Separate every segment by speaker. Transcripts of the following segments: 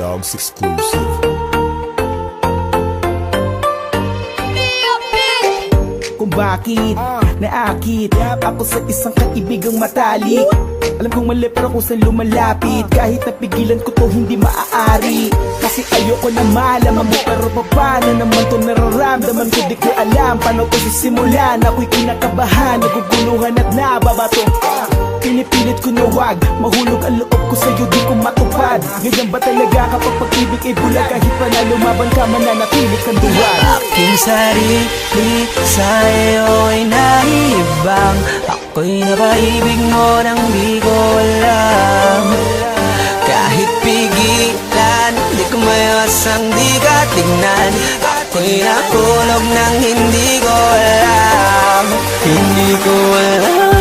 Speaker 1: Dogs exclusive.
Speaker 2: Kung bakit naakit ako sa isang kaibigang matalik. Alam kong mali pero kung saan lumalapit, kahit napigilan ko to hindi maaari. Kasi ayoko na malaman mo, pero paano naman to nararamdaman ko? Di ko alam paano to sisimulan. Ako'y kinakabahan, naguguluhan at nababato. Pinipilit ko na wag mahulog ang loob ko sa'yo, di ko matupad. Ganyan ba talaga kapag pag-ibig ay bulag? Kahit pa na lumaban ka, mananatilit kang duwag.
Speaker 3: Aking sarili sa'yo ay naibang. Ako'y napaibig mo nang di ko alam. Kahit pigilan, di ko mayasang di ka tignan. Ako'y nakulog nang hindi ko alam. Hindi ko alam.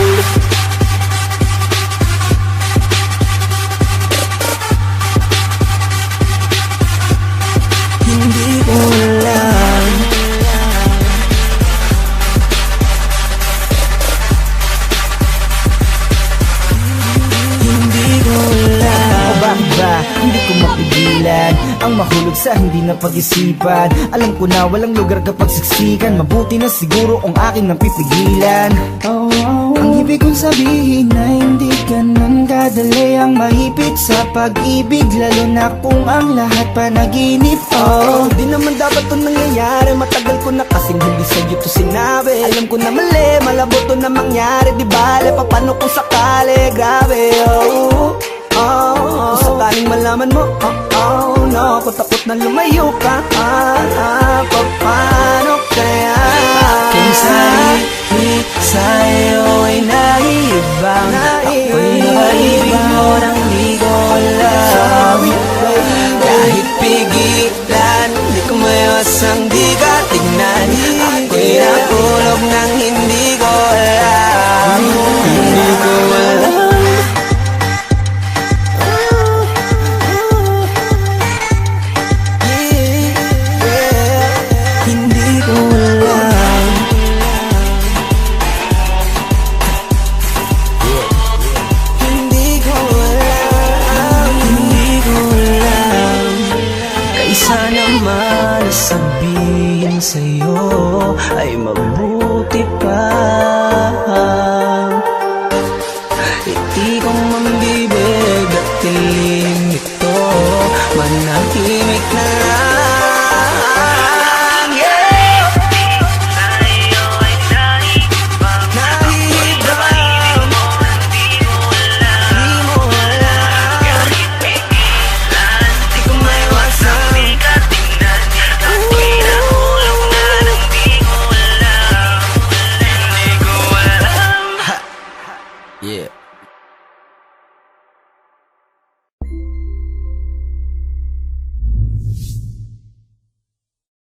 Speaker 3: Hindi ko alam. Hindi ko alam.
Speaker 2: Bakit ba hindi ko mapigilan ang mahulog sa hindi na pag-isipan? Alam ko na walang lugar kapag siksikan. Mabuti na siguro ang aking napipigilan. Ang ibig kong sabihin na hindi ganun kadali ang maipit sa pag-ibig, lalo na kung ang lahat panaginip.
Speaker 3: Di naman dapat to nangyayari. Matagal ko na kasing hindi sa'yo to sinabi. Alam ko na mali, malabo to na mangyari. Di bale, papano kung sakali? Grabe, kung sakaling malaman mo, no, kung takot na lumayo ka, paano kaya? Kung sarili sa'yo ay naibang. Ako'y naibig mo nang di ko alam. Kahit pigilan, di ko mayasang di ka tignan. Ako'y nakulog nang hindi ko alam. Hindi ko alam. Hindi ko alam. Hindi ko alam. Hindi ko alam. Kaysa naman sabihin sa'yo ay mabuti pa. Hindi ko